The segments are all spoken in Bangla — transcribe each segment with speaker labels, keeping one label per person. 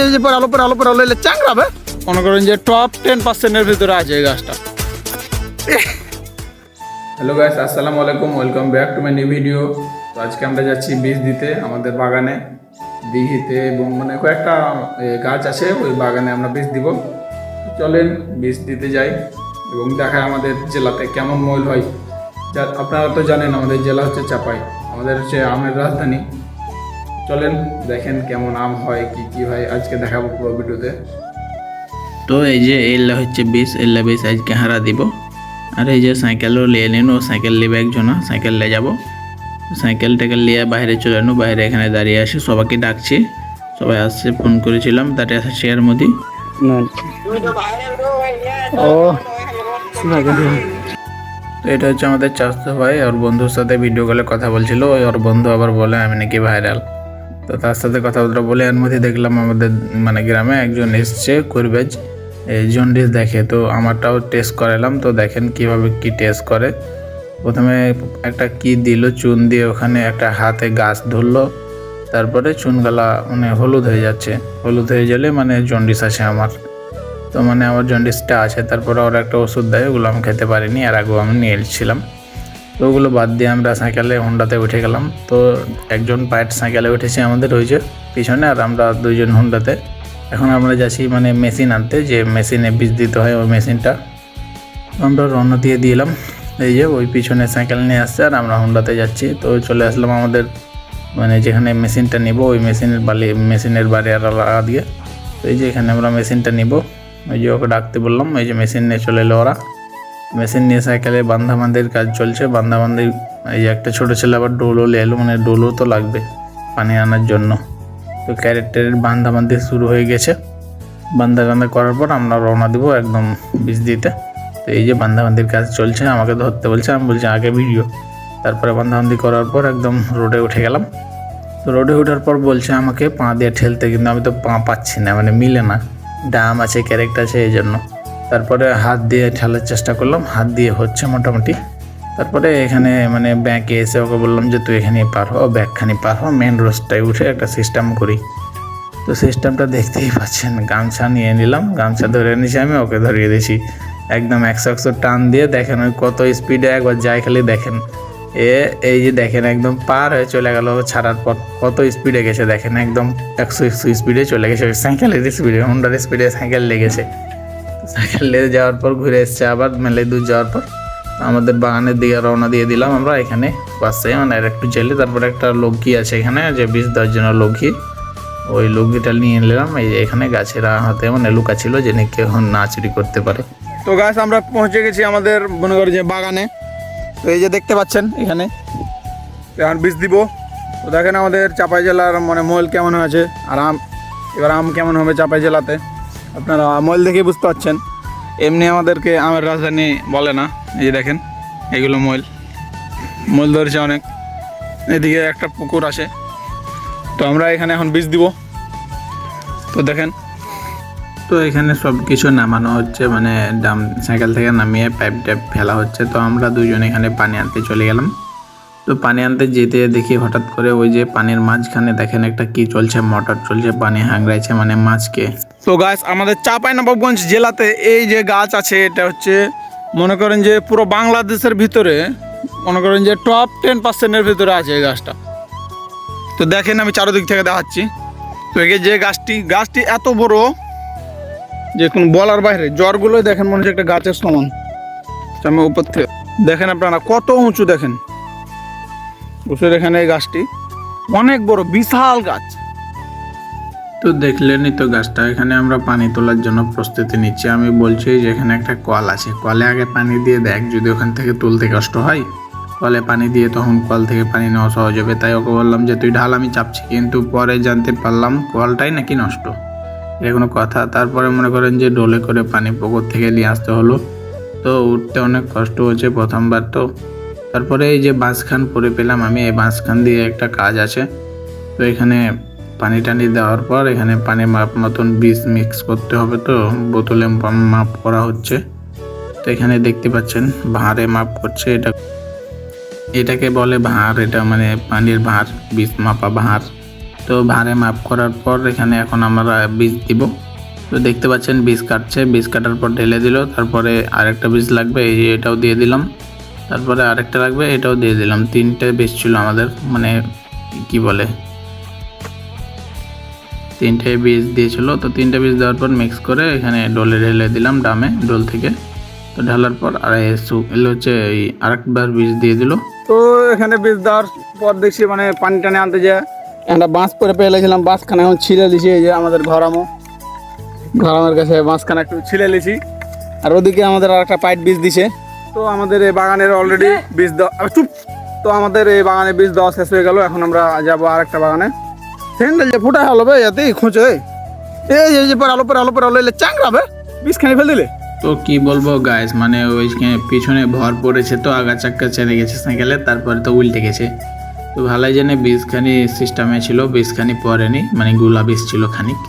Speaker 1: এই যে আলো পরে এলে চাংড়াবে, মনে করেন যে টপ 10% ভিতরে আছে এই গাছটা। হ্যালো গাইস, আসসালামু আলাইকুম, welcome back to my new video. তো আজকে আমরা যাচ্ছি বীজ দিতে আমাদের বাগানে, দিঘিতে, এবং মানে কয়েকটা গাছ আছে ওই বাগানে আমরা বীজ দিব। চলেন বীজ দিতে যাই এবং দেখায় আমাদের জেলাতে কেমন ময়ল হয়। যা আপনারা তো জানেন আমাদের জেলা হচ্ছে চাপাই, আমাদের হচ্ছে আমের রাজধানী। চলেন দেখেন কেমন আম হয়, কি হয় আজকে দেখাবো পুরো ভিডিওতে।
Speaker 2: তো এই যে এল্লা হচ্ছে এল্লা বীজ আজকে হারা দিব। আর এই যে সাইকেলও লিয়ে নিন, ও সাইকেল নেবে একজন, সাইকেল নিয়ে যাবো। সাইকেল টাইকেল নিয়ে বাইরে চলে আনো, বাইরে এখানে দাঁড়িয়ে আসি, সবাইকে ডাকছি, সবাই আসছে, ফোন করেছিলাম, দাঁড়িয়ে আসছে এর মধ্যে। তো এটা হচ্ছে আমাদের চাচতো ভাই, ওর বন্ধুর সাথে ভিডিও কলে কথা বলছিল, ওর বন্ধু আবার বলে আমি নাকি ভাইরাল। তো তার সাথে কথাবার্তা বলে এর মধ্যে দেখলাম আমাদের মানে গ্রামে একজন এসছে কুরবেজ, জন্ডিস দেখে। তো আমারটাও টেস্ট করালাম, তো দেখেন কিভাবে কি টেস্ট করে। প্রথমে একটা কি দিল, চুন দিয়ে ওখানে একটা হাতে গাছ ধরলো, তারপরে চুনগালা মানে হলুদ হয়ে যাচ্ছে, হলুদ হয়ে গেলে মানে জন্ডিস আছে আমার। তো মানে আমার জন্ডিসটা আছে। তারপরে ওরা একটা ওষুধ দেয়, ওগুলো আমি খেতে পারিনি, আর আগেও আমি নিয়ে এসেছিলাম। তো ওগুলো বাদ দিয়ে আমরা সাইকেলে হোন্ডাতে উঠে গেলাম। তো একজন পায়ের সাইকেলে উঠেছে আমাদের ওই যে পিছনে, আর আমরা দুইজন হোন্ডাতে। এখন আমরা যাচ্ছি মানে মেশিন আনতে, যে মেশিনে বীজ দিতে হয় ওই মেশিনটা। আমরা রওনা দিয়ে দিলাম, এই যে ওই পিছনে সাইকেল নিয়ে আসছে আর আমরা হোন্ডাতে যাচ্ছি। তো চলে আসলাম আমাদের মানে যেখানে মেশিনটা নিব, ওই মেশিনের বাড়ি আর লাগা দিয়ে। তো এই যে এখানে আমরা মেশিনটা নিব, ওই যে ওকে ডাকতে বললাম, এই যে মেশিন নিয়ে চলে এলো ওরা। মেশিন নিয়ে সাইকেলে বান্ধাবান্ধির কাজ চলছে, বান্ধাবান্ধি। এই যে একটা ছোটো ছেলে আবার ডোলও নিয়ে এলো, মানে ডোলও তো লাগবে পানি আনার জন্য। তো ক্যারেক্টারের বান্ধাবান্ধি শুরু হয়ে গেছে। বান্ধা করার পর আমরা রওনা দিব একদম বীজ দিতে। তো এই যে বান্ধাবান্ধির কাজ চলছে, আমাকে ধরতে বলছে, আমি বলছি আগে ভিডিও। তারপরে বান্ধাবান্ধি করার পর একদম রোডে উঠে গেলাম। তো রোডে ওঠার পর বলছে আমাকে পা দিয়ে ঠেলতে, কিন্তু আমি তো পা পাচ্ছি না, মানে মিলে না, ডাম আছে ক্যারেক্টার আছে এই জন্য। তারপরে হাত দিয়ে ঠেলার চেষ্টা করলাম, হাত দিয়ে হচ্ছে মোটামুটি। তারপরে এখানে মানে ব্যাংকে এসে ওকে বললাম যে তুই এখানে পার হ, ব্যাগখানি পার হ, মেন রোডটায় উঠে একটা সিস্টেম করি। তো সিস্টেমটা দেখতেই পাচ্ছেন, গামছা নিয়ে নিলাম, গামছা ধরে নিয়েছি, আমি ওকে ধরিয়ে দিয়েছি একদম 100 টান দিয়ে। দেখেন ওই কত স্পিডে একবার যায়, খালি দেখেন। এই যে দেখেন একদম পার হয়ে চলে গেল, ছাড়ার পর কত স্পিডে গেছে দেখেন, একদম 100 স্পিডে চলে গেছে, সাইকেলের স্পিডে, হোন্ডার স্পিডে সাইকেল লেগেছে। সাইকেল লেগে যাওয়ার পর ঘুরে এসছে আবার মেলে দূর যাওয়ার পর আমাদের বাগানের দিকে রওনা দিয়ে দিলাম আমরা। এখানে পাশে মানে আর একটু চলে, তারপরে একটা লগ্গি আছে এখানে, যে বীজ দেওয়ার জন্য লগ্গি, ওই লগ্গিটা নিয়ে নিলাম। এই যে এখানে গাছের হাতে মানে লুকা ছিল, যে কেউ না চুরি করতে পারে।
Speaker 1: তো গাছ আমরা পৌঁছে গেছি আমাদের মনে করি যে বাগানে। তো এই যে দেখতে পাচ্ছেন এখানে এখন বীজ দিব। তো দেখেন আমাদের চাপাই জেলার মানে ময়ল কেমন হয়েছে, আর এবার আম কেমন হবে চাপাই জেলাতে, আপনারা ময়ল দেখে বুঝতে পারছেন। এমনি আমাদেরকে আমের রাজধানী বলে না। এই যে দেখেন এগুলো ময়ল ধরেছে অনেক। এদিকে একটা পুকুর আছে। তো আমরা এখানে এখন বীজ দিব। তো দেখেন,
Speaker 2: তো এখানে সব কিছু নামানো হচ্ছে, মানে ডাম সাইকেল থেকে নামিয়ে পাইপ টাইপ ফেলা হচ্ছে। তো আমরা দুজন এখানে পানি আনতে চলে গেলাম। তো পানি আনতে যেতে দেখি হঠাৎ করে ওই যে পানির মাঝখানে দেখেন একটা কি চলছে, মোটর চলছে, পানি হাংড়াইছে মানে মাছকে।
Speaker 1: তো গাছ আমাদের চাঁপাইনবাবগঞ্জ জেলাতে এই যে গাছ আছে, এটা হচ্ছে মনে করেন যে পুরো বাংলাদেশের ভিতরে মনে করেন যে টপ 10% ভিতরে আছে এই গাছটা। তো দেখেন আমি চারোদিক থেকে দেখাচ্ছি। তো এই যে গাছটি এত বড় যে কোনো বলার বাইরে, জ্বরগুলোই দেখেন মনে হচ্ছে একটা গাছের সমান। আমি উপর থেকে দেখেন আপনারা কত উঁচু, দেখেন বসে এখানে এই গাছটি অনেক বড় বিশাল গাছ।
Speaker 2: তো দেখলেনই তো গাছটা। এখানে আমরা পানি তোলার জন্য প্রস্তুতি নিচ্ছি। আমি বলছি যে এখানে একটা কল আছে, কলে আগে পানি দিয়ে দেখ, যদি ওখান থেকে তুলতে কষ্ট হয় কলে পানি দিয়ে, তখন কল থেকে পানি নেওয়া সহজ হবে। তাই ওকে বললাম যে তুই ঢাল, আমি চাপছি। কিন্তু পরে জানতে পারলাম কলটাই নাকি নষ্ট, এটা কোনো কথা। তারপরে মনে করেন যে ডোলে করে পানি পুকুর থেকে নিয়ে আসতে হলো। তো উঠতে অনেক কষ্ট হচ্ছে প্রথমবার। তো তারপরে এই যে বাঁশখান পরে পেলাম আমি, এই বাঁশখান দিয়ে একটা কাজ আছে। তো এখানে পানি টানি দেওয়ার পর এখানে পানি মাপ মতন বীজ মিক্স করতে হবে। তো বোতলে মাপ করা হচ্ছে। তো এখানে দেখতে পাচ্ছেন ভাঁড়ে মাপ করছে, এটাকে বলে ভাঁড়। এটা মানে পানির ভাঁড়, বীজ মাপা ভাঁড়। তো ভারে মাপ করার পর এখানে এখন আমরা বীজ দিব। তো দেখতে পাচ্ছেন বীজ কাটছে, বীজ কাটার পর ঢেলে দিল। তারপরে আরেকটা বীজ লাগবে, এই যে এটাও দিয়ে দিলাম। তারপরে আরেকটা লাগবে, এটাও দিয়ে দিলাম। 3টে বীজ ছিল আমাদের, মানে কি বলে 3টে বীজ দিয়েছিল। তো 3টে বীজ দেওয়ার পর মিক্স করে এখানে ডোলে ঢেলে দিলাম, ডামে ডোল থেকে। তো ঢালার পর আর এলো হচ্ছে এই আরেকবার বীজ দিয়ে দিল।
Speaker 1: তো এখানে বীজ দেওয়ার পর দেখছি মানে পানি টানে আনতে যায় একটা বাঁশ করে পেয়েছিলাম, বাঁশখানে এখন ছিঁড়ে লিছি। এই যে আমাদের ঘরামের কাছে বাঁশখানে একটু ছিঁড়ে লিছি। আর ওদিকে আমাদের আর একটা পাইট বীজ দিছে। তো আমাদের এই বাগানের অলরেডি বীজ দেওয়া, চুপ, তো আমাদের এই বাগানে বীজ দেওয়া শেষ হয়ে গেল। এখন আমরা যাবো আর একটা বাগানে। স্যান্ডেল যে ফুটা হলো বে যাতে খুঁজে এই যে পর আলো এলে চাংরাবে বীজ খানি ফেল দিলে।
Speaker 2: তো কি বলবো গাইস, মানে ওই পিছনে ভর পড়েছে, তো আগা চাক্কা ছেড়ে গেছে সাইকেলে, তারপরে তো উল্টে গেছে। তো ভালোই জানে বীজখানি সিস্টেমে ছিল, বীজখানি পড়েনি, মানে গুলা বীজ ছিল খানিক।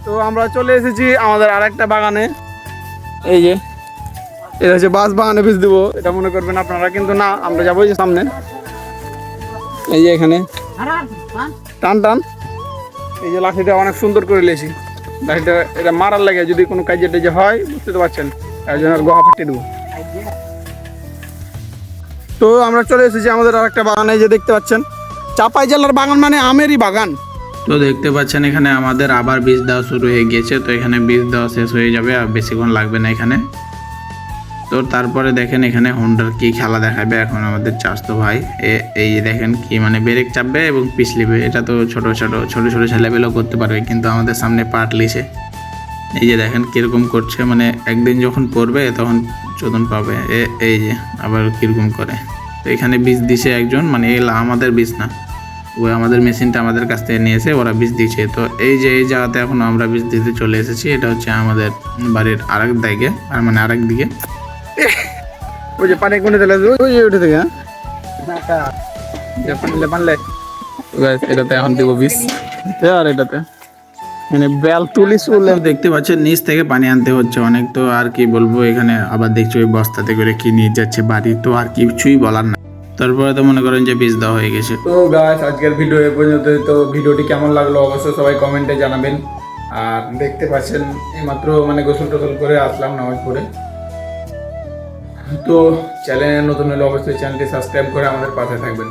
Speaker 1: তো আমরা চলে এসেছি আমাদের আরেকটা বাগানে। এই যে এটা হচ্ছে বাঁশ বাগানে বীজ দিব, এটা মনে করবেন আপনারা, কিন্তু না, আমরা যাবো এই যে সামনে। এই যে এখানে টান এই যে লাঠিটা অনেক সুন্দর করে লেছি। লাঠিটা এটা মারার লাগে যদি কোনো কাজে টাজে হয়, বুঝতে তো পারছেন, তার জন্য গোহা ফাটিয়ে দেবো। তো আমরা চলে এসেছি আমাদের আরেকটা বাগানে, যে দেখতে পাচ্ছেন চাপাই জেলার বাগান, মানে আমেরই বাগান।
Speaker 2: তো দেখতে পাচ্ছেন এখানে আমাদের আবার বীজ দেওয়া শুরু হয়ে গিয়েছে। তো এখানে বীজ দেওয়া শেষ হয়ে যাবে, আর বেশিক্ষণ লাগবে না এখানে। তো তারপরে দেখেন এখানে হোন্ডার কি খেলা দেখাবে এখন আমাদের চাষতো ভাই। এই যে দেখেন কি মানে ব্রেক চাপবে এবং পিছলিবে। এটা তো ছোট ছোট ছেলেবেলাও করতে পারবে, কিন্তু আমাদের সামনে পাট লিছে। এই যে দেখেন কিরকম করছে, মানে একদিন যখন পড়বে তখন চোদন পাবে। এই যে আবার কিরকম করে। তো এখানে বীজ দিছে একজন, মানে এগুলো আমাদের বীজ না, ওই আমাদের মেশিনটা আমাদের কাছ থেকে নিয়ে এসে ওরা বীজ দিচ্ছে। তো এই যে এই জায়গাতে এখন আমরা বীজ দিতে চলে এসেছি। এটা হচ্ছে আমাদের বাড়ির আরেক দিকে, আর মানে আরেক দিকে।
Speaker 1: ওই যে পানি কোনে দিলে ওই যে উঠে থেকে, পানলে
Speaker 2: এটাতে এখন দিব বীজ,
Speaker 1: আর এটাতে মানে বেল তুলি চলে।
Speaker 2: দেখতে পাচ্ছেন নিচ থেকে পানি আনতে হচ্ছে অনেক। তো আর কি বলবো, এখানে আবার দেখছি ওই বস্তাতে করে কি নিয়ে যাচ্ছে বাড়ি। তো আর কিছুই বলার না। তারপরে তো মনে করেন যে বীজ দেওয়া হয়ে গেছে।
Speaker 1: তো গাইস আজকের ভিডিও এ পর্যন্ত। তো ভিডিওটি কেমন লাগলো অবশ্যই সবাই কমেন্টে জানাবেন। আর দেখতে পাচ্ছেন এইমাত্র মানে গোসল টোসল করে আসলাম নামাজ পড়ে। তো চ্যানেলে নতুন হলে অবশ্যই চ্যানেলটি সাবস্ক্রাইব করে আমাদের পাশে থাকবেন।